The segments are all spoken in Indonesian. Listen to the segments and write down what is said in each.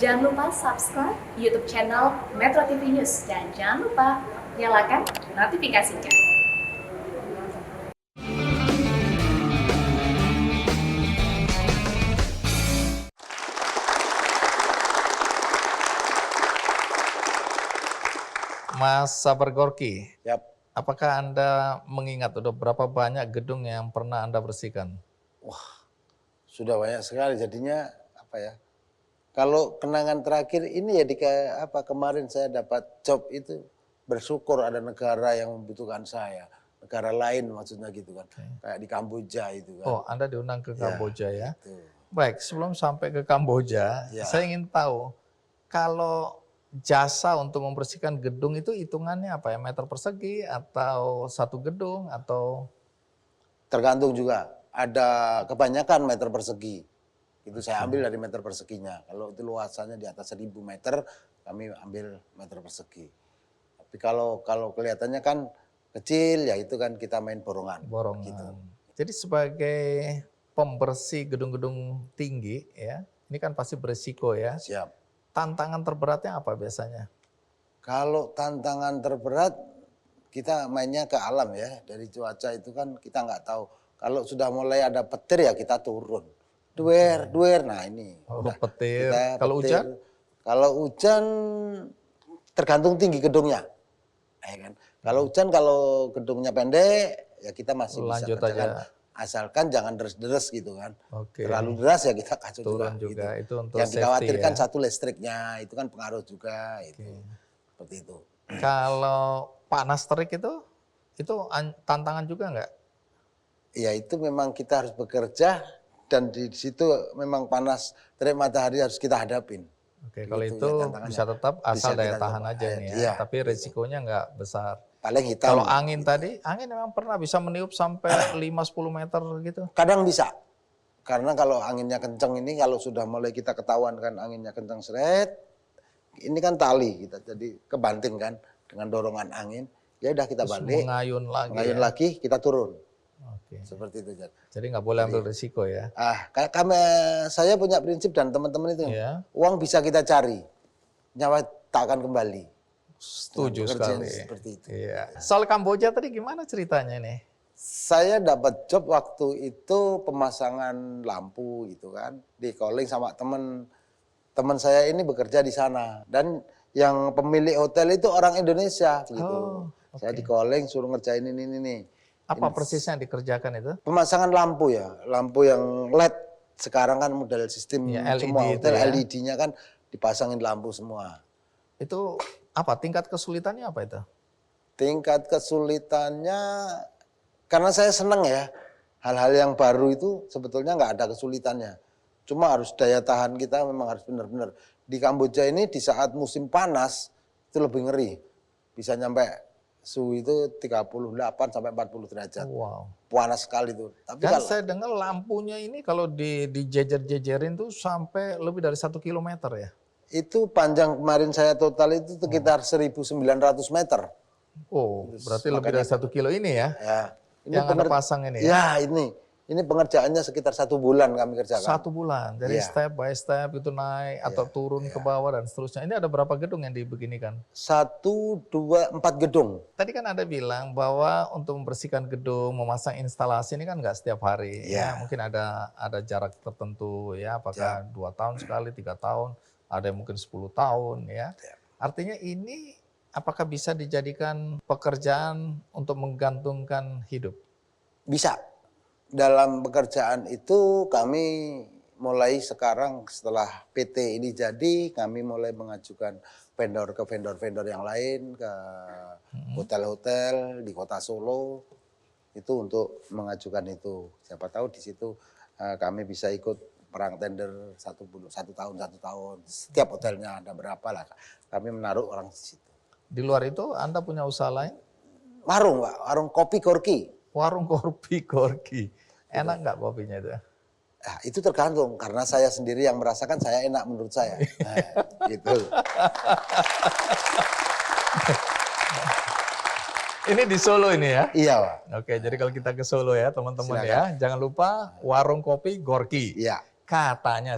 Jangan lupa subscribe YouTube channel Metro TV News dan jangan lupa nyalakan notifikasinya. Mas Sabar Gorky, Yap. apakah Anda mengingat udah berapa banyak gedung yang pernah Anda bersihkan? Sudah banyak sekali jadinya apa ya? Kalau kenangan terakhir ini ya kemarin saya dapat job itu bersyukur ada negara yang membutuhkan saya. Negara lain maksudnya gitu kan. Kayak di Kamboja itu kan. Oh, Anda diundang ke Kamboja ya? Gitu. Baik, sebelum sampai ke Kamboja, Ya. saya ingin tahu kalau jasa untuk membersihkan gedung itu hitungannya apa ya? Meter persegi atau satu gedung atau? Tergantung juga. Ada kebanyakan meter persegi. Itu saya ambil dari meter perseginya. Kalau itu luasannya di atas 1000 meter, kami ambil meter persegi. Tapi kalau kelihatannya kan kecil, ya itu kan kita main borongan. Borongan. Gitu. Jadi sebagai pembersih gedung-gedung tinggi ya, ini kan pasti berisiko ya. Siap. Tantangan terberatnya apa biasanya? Kalau tantangan terberat, kita mainnya ke alam ya. Dari cuaca itu kan kita nggak tahu. Kalau sudah mulai ada petir ya kita turun. Duer. Nah ini. Udah petir. Kita Kalau petir. hujan? Kalau hujan tergantung tinggi gedungnya. Ya kan? Kalau hujan, kalau gedungnya pendek, ya kita masih Lanjut bisa kerjakan. aja. Asalkan jangan deres-deres gitu kan. Oke. Terlalu deras ya kita kacau Turun juga. juga. Gitu. Itu untuk yang safety dikhawatirkan ya. satu listriknya, itu kan pengaruh juga. Itu. Seperti itu. Kalau panas terik itu tantangan juga nggak? Ya itu memang kita harus bekerja dan di situ memang panas terik matahari harus kita hadapin. Oke, kalau Gitu itu ya tantangannya. bisa tetap asal Bisa daya kita tahan coba. aja nih ya. Iya, Tapi resikonya nggak besar. Paling hitam. Kalau angin tadi, angin memang pernah bisa meniup sampai 5-10 meter gitu. Kadang bisa. Karena kalau anginnya kenceng ini, kalau sudah mulai kita ketahuan kan anginnya kenceng seret, ini kan tali kita jadi kebanting kan dengan dorongan angin. Ya udah kita Terus balik, mengayun lagi. mengayun Ya? lagi kita turun. Oke. Seperti itu. Jadi nggak boleh ambil risiko ya. Saya punya prinsip dan teman-teman itu, Iya. uang bisa kita cari, nyawa tak akan kembali. Setuju Dengan pekerjaan sekali. seperti itu. Iya. Soal Kamboja tadi gimana ceritanya nih? Saya dapat job waktu itu pemasangan lampu gitu kan, di calling sama teman saya ini bekerja di sana dan yang pemilik hotel itu orang Indonesia gitu. Oh, Saya oke. di calling suruh ngerjain ini nih. Apa persisnya yang dikerjakan itu? Pemasangan lampu ya, lampu yang LED. Sekarang kan model sistem Ya, LED semua itu hotel ya. LED-nya kan dipasangin lampu semua. Itu apa? Tingkat kesulitannya apa itu? Tingkat kesulitannya karena saya senang ya, hal-hal yang baru itu sebetulnya nggak ada kesulitannya. Cuma harus daya tahan kita memang harus benar-benar. Di Kamboja ini di saat musim panas itu lebih ngeri. Bisa nyampe suhu itu 38 sampai 40 derajat. Wow. Panas sekali tuh. Tapi Dan kalau saya dengar lampunya ini kalau dijejer-jejerin tuh sampai lebih dari 1 kilometer ya? itu panjang kemarin saya total itu sekitar 1.900 meter. Oh, berarti lebih dari 1 kilo ini ya? Ya. Yang Anda pasang ini ya? Ya ini pengerjaannya sekitar 1 bulan kami kerjakan. 1 bulan, dari Iya. step by step itu naik atau turun ke bawah dan seterusnya. Ini ada berapa gedung yang dibeginikan? 1, 2, 4 gedung. Tadi kan Anda bilang bahwa untuk membersihkan gedung, memasang instalasi ini kan nggak setiap hari. Iya. Ya, mungkin ada jarak tertentu ya, apakah 2 tahun sekali, 3 tahun, ada yang mungkin 10 tahun ya. Artinya ini apakah bisa dijadikan pekerjaan untuk menggantungkan hidup? Bisa. Dalam pekerjaan itu kami mulai sekarang setelah PT ini jadi, kami mulai mengajukan vendor ke vendor-vendor yang lain, ke hotel-hotel di kota Solo, itu untuk mengajukan itu. Siapa tahu di situ kami bisa ikut perang tender 1 tahun. Setiap hotelnya ada berapa lah, kami menaruh orang di situ. Di luar itu Anda punya usaha lain? Warung Pak, warung kopi Gorky. Warung kopi Gorky. Enak nggak kopinya itu? Nah, itu tergantung karena saya sendiri yang merasakan saya enak menurut saya. Nah, gitu. Ini di Solo ini ya? Iya Pak. Oke, jadi kalau kita ke Solo ya teman-teman Silakan. ya, jangan lupa warung kopi Gorky. Iya. Katanya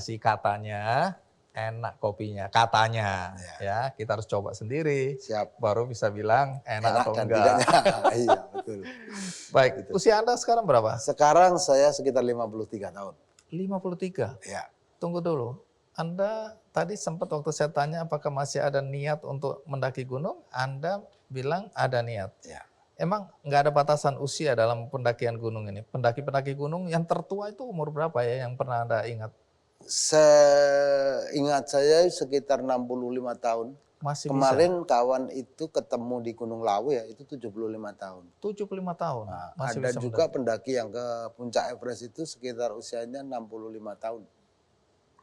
enak kopinya, katanya. Ya, kita harus coba sendiri. Siap. Baru bisa bilang enak atau dan enggak. tidaknya. Iya, betul. Baik, usia Anda sekarang berapa? Sekarang saya sekitar 53 tahun. 53. Ya. Tunggu dulu. Anda tadi sempat waktu saya tanya apakah masih ada niat untuk mendaki gunung, Anda bilang ada niat. Ya. Emang nggak ada batasan usia dalam pendakian gunung ini? Pendaki-pendaki gunung yang tertua itu umur berapa ya yang pernah Anda ingat? Seingat saya sekitar 65 tahun. Masih Kemarin kawan itu ketemu di Gunung Lawu ya, itu 75 tahun. 75 tahun. Nah, Masih ada bisa juga pendaki yang ke puncak Everest itu sekitar usianya 65 tahun.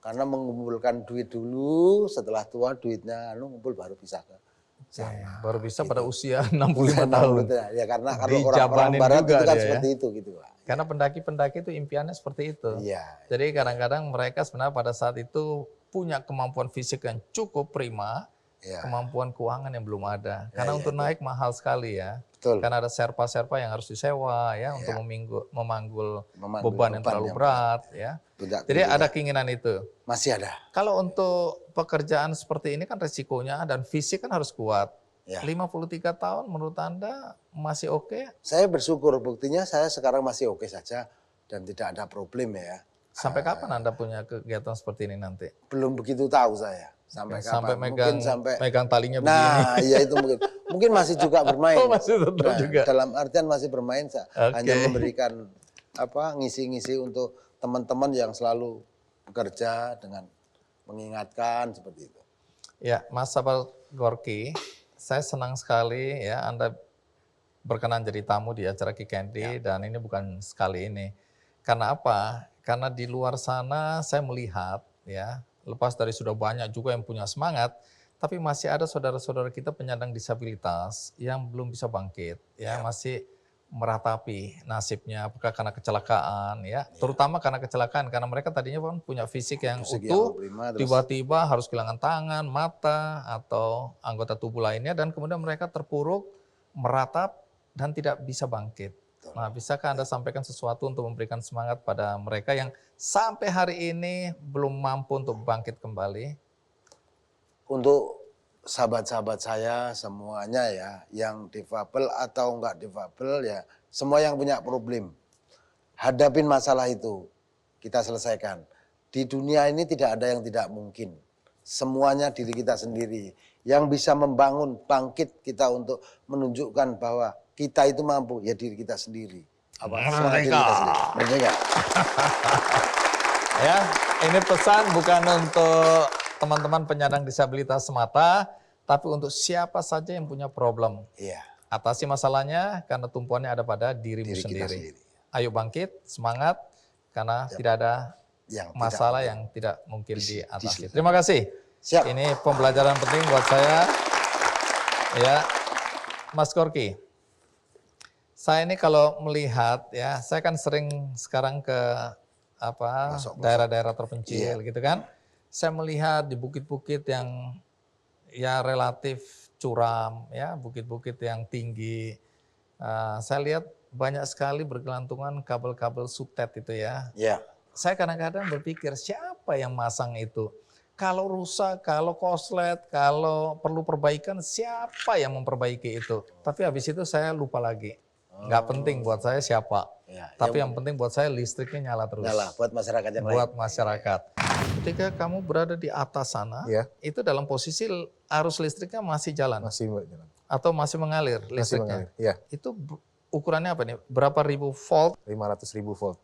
Karena mengumpulkan duit dulu, setelah tua duitnya ngumpul baru bisa ke sana. baru bisa pada Gitu. usia 65 tahun. Ya karena kalau Dijabanin orang barat juga itu kan dia ya. seperti itu gitu Pak. Karena pendaki-pendaki itu impiannya seperti itu. Iya. Jadi kadang-kadang mereka sebenarnya pada saat itu punya kemampuan fisik yang cukup prima, Iya. kemampuan keuangan yang belum ada. Karena ya, untuk itu. naik mahal sekali ya. Betul. Karena ada serpa-serpa yang harus disewa ya untuk memanggul Memanggul beban yang terlalu yang berat ya. Puncak Jadi tinggi ada ya. keinginan itu. Masih ada. Kalau untuk pekerjaan seperti ini kan resikonya dan fisik kan harus kuat. Ya. 53 tahun menurut Anda masih oke? Saya bersyukur buktinya saya sekarang masih oke saja dan tidak ada problem ya. Sampai kapan Anda punya kegiatan seperti ini nanti? Belum begitu tahu saya. Sampai kapan? Sampai megang, Mungkin sampai megang talinya begini. Nah, iya itu mungkin. Mungkin masih juga bermain. Oh, masih tetap juga. Dalam artian masih bermain, hanya Oke. memberikan ngisi-ngisi untuk teman-teman yang selalu bekerja dengan mengingatkan seperti itu. Ya, Mas Sabar Gorky, saya senang sekali ya Anda berkenan jadi tamu di acara Ki Candy dan ini bukan sekali ini. Karena apa? Karena di luar sana saya melihat ya, lepas dari sudah banyak juga yang punya semangat, tapi masih ada saudara-saudara kita penyandang disabilitas yang belum bisa bangkit ya, masih meratapi nasibnya apakah karena kecelakaan ya, terutama karena kecelakaan karena mereka tadinya kan punya fisik yang Fisik utuh, yang prima, terus tiba-tiba harus kehilangan tangan, mata atau anggota tubuh lainnya dan kemudian mereka terpuruk, meratap dan tidak bisa bangkit. Nah, bisakah Anda sampaikan sesuatu untuk memberikan semangat pada mereka yang sampai hari ini belum mampu untuk bangkit kembali? untuk sahabat-sahabat saya semuanya ya, yang difabel atau enggak difabel ya, semua yang punya problem, hadapin masalah itu, kita selesaikan. Di dunia ini tidak ada yang tidak mungkin. Semuanya diri kita sendiri yang bisa membangun, bangkit kita untuk menunjukkan bahwa kita itu mampu, ya diri kita sendiri. Semangat diri kita sendiri. Merdeka. Ya, ini pesan bukan untuk teman-teman penyandang disabilitas semata, tapi untuk siapa saja yang punya problem. Iya. Atasi masalahnya karena tumpuannya ada pada dirimu Diri kita sendiri. sendiri. Ayo bangkit, semangat, karena tidak ada Yang masalah tidak yang tidak mungkin diatasi. diselesaikan. Terima kasih. Siap. Ini pembelajaran penting buat saya. Ya, Mas Gorky. Saya ini kalau melihat ya, saya kan sering sekarang ke daerah-daerah terpencil gitu kan. Saya melihat di bukit-bukit yang ya relatif curam ya, bukit-bukit yang tinggi. Saya lihat banyak sekali bergelantungan kabel-kabel sutet itu ya. Ya. Saya kadang-kadang berpikir siapa yang masang itu? Kalau rusak, kalau koslet, kalau perlu perbaikan, siapa yang memperbaiki itu? Tapi habis itu saya lupa lagi. Nggak penting buat saya siapa. Ya, Tapi yang penting buat saya listriknya nyala terus. Nyala buat masyarakat yang lain. Buat masyarakat. Ketika kamu berada di atas sana, itu dalam posisi arus listriknya masih jalan? Masih jalan. Atau masih mengalir Masih listriknya? mengalir, ya. Itu ukurannya apa nih? Berapa ribu volt? 500.000 volt.